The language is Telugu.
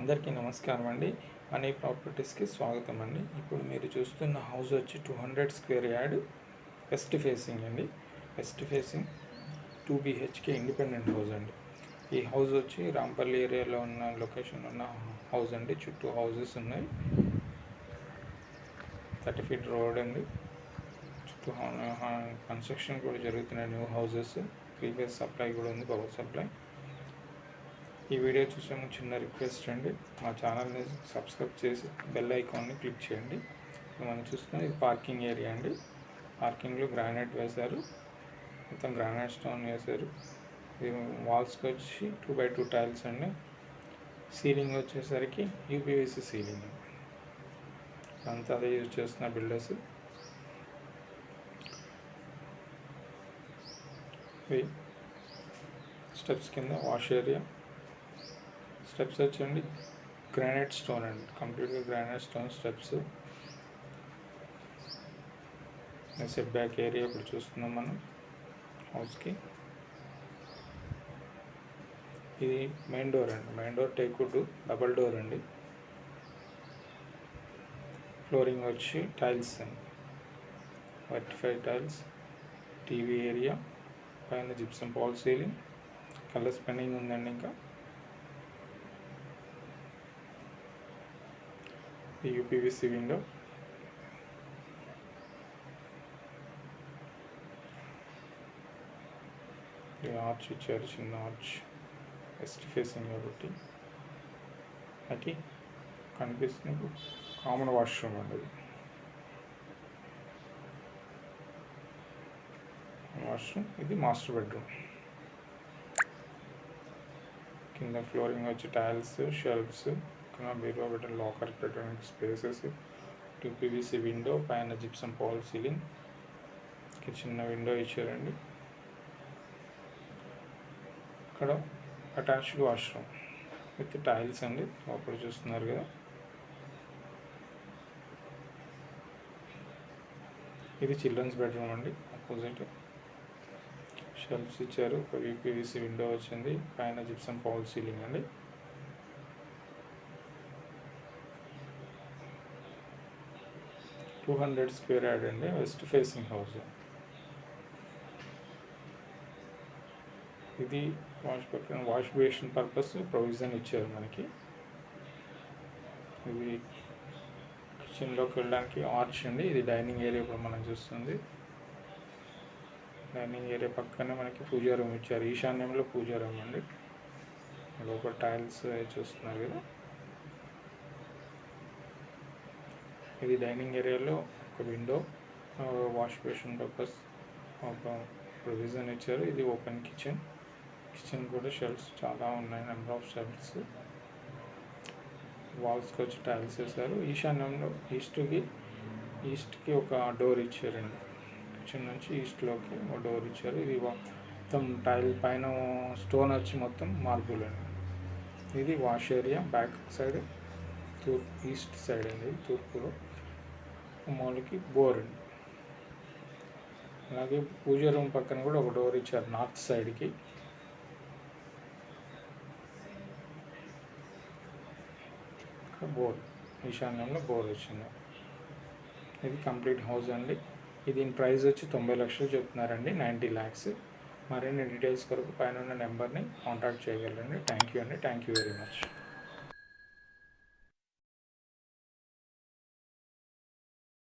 అందరికీ నమస్కారం అండి. మనీ ప్రాపర్టీస్కి స్వాగతం అండి. ఇప్పుడు మీరు చూస్తున్న హౌస్ వచ్చి 200 స్క్వేర్ యార్డ్ వెస్ట్ ఫేసింగ్ అండి. West facing 2 BHK independent house అండి. ఈ హౌస్ వచ్చి రాంపల్లి ఏరియాలో ఉన్న లొకేషన్ ఉన్న హౌస్ అండి. చుట్టూ హౌసెస్ ఉన్నాయి. 30 feet రోడ్ అండి. చుట్టూ కన్స్ట్రక్షన్ కూడా జరుగుతున్నాయి. న్యూ హౌసెస్ 3 phase సప్లై కూడా ఉంది, పవర్ సప్లై. ఈ వీడియో చూసే ముందు చిన్న రిక్వెస్ట్ అండి, మా ఛానల్ని సబ్స్క్రైబ్ చేసి బెల్ ఐకాన్ని క్లిక్ చేయండి. మనం చూస్తున్నాం ఇది పార్కింగ్ ఏరియా అండి. పార్కింగ్లో గ్రానైట్ వేశారు, మొత్తం గ్రానైట్ స్టోన్ వేశారు. ఇది వాల్స్కి వచ్చి 2x2 టైల్స్ అండి. సీలింగ్ వచ్చేసరికి UPVC సీలింగ్ అంతా అదే యూజ్ చేస్తున్న బిల్డర్స్. స్టెప్స్ కింద వాష్ ఏరియా. స్టెప్స్ వచ్చండి గ్రానైట్ స్టోన్ అండి, కంప్లీట్గా granite stone steps. Set back area ఇప్పుడు చూస్తున్నాం మనం హౌస్కి. ఇది మెయిన్ డోర్ అండి. Main door teakwood double door అండి. ఫ్లోరింగ్ వచ్చి టైల్స్ అండి, వర్టిఫై టైల్స్. టీవీ ఏరియా, పైన జిప్సం పాల్ సీలింగ్, కలర్స్ పెండింగ్ ఉందండి. ఇంకా UPVC విండో, ఆర్చ్ ఇచ్చారు, చిన్న ఆర్చ్ వెస్ట్ ఫేసింగ్ కాబట్టి. అది కనిపిస్తున్న కామన్ వాష్రూమ్ అండి. వాష్రూమ్, ఇది మాస్టర్ బెడ్రూమ్. కింద ఫ్లోరింగ్ వచ్చి టైల్స్, షెల్ఫ్స్, బీరువా పెట్టిన లాకర్ పెట్టడానికి స్పేసెస్, UPVC విండో, పైన జిప్సం పాల్ సీలింగ్, చిన్న విండో ఇచ్చారండి. ఇక్కడ అటాచ్డ్ వాష్రూమ్ విత్ టైల్స్ అండి, లోపల చూస్తున్నారు కదా. ఇది చిల్డ్రన్స్ బెడ్రూమ్ అండి. ఆపోజిట్ షెల్ఫ్స్ ఇచ్చారు, UPVC విండో వచ్చింది, పైన జిప్సం పాల్ సీలింగ్ అండి. టూ 200 స్క్వేర్ యార్డ్ అండి, వెస్ట్ ఫేసింగ్ హౌస్. ఇది వాష్ బేసిన్ పర్పస్ ప్రొవిజన్ ఇచ్చారు మనకి. ఇది కిచెన్లోకి వెళ్ళడానికి ఆర్చ్ అండి. ఇది డైనింగ్ ఏరియా ఇప్పుడు మనం చూస్తుంది. డైనింగ్ ఏరియా పక్కనే మనకి పూజా రూమ్ ఇచ్చారు. ఈశాన్యంలో పూజా రూమ్ అండి. లోపల టైల్స్ చూస్తున్నారు కదా. ఇది డైనింగ్ ఏరియాలో ఒక విండో, వాష్ బేసిన్ పర్పస్ ఒక ప్రొవిజన్ ఇచ్చారు. ఇది ఓపెన్ కిచెన్. కిచెన్ కూడా షెల్ఫ్స్ చాలా ఉన్నాయి, నెంబర్ ఆఫ్ షెల్ఫ్స్. వాల్స్కి వచ్చి టైల్స్ వేశారు. ఈశాన్యంలో ఈస్ట్కి ఒక డోర్ ఇచ్చారండి. కిచెన్ నుంచి ఈస్ట్లోకి ఒక డోర్ ఇచ్చారు. ఇది మొత్తం టైల్ పైన స్టోన్ వచ్చి మొత్తం మార్బుల్ అండి. ఇది wash area back side, east side అండి, తూర్పులో. మూలకి బోర్ అండి. అలాగే పూజా రూమ్ పక్కన కూడా ఒక డోర్ ఇచ్చారు నార్త్ సైడ్కి. బోర్, ఈశాన్యంలో బోర్ వచ్చింది. ఇది కంప్లీట్ హౌస్ అండి. దీని ప్రైస్ వచ్చి 90 లక్షలు చెప్తున్నారండి, 90 lakhs. మరిన్ని డీటెయిల్స్ కొరకు పైన ఉన్న నెంబర్ని కాంటాక్ట్ చేయగలరండి. థ్యాంక్ యూ అండి. Thank you very much.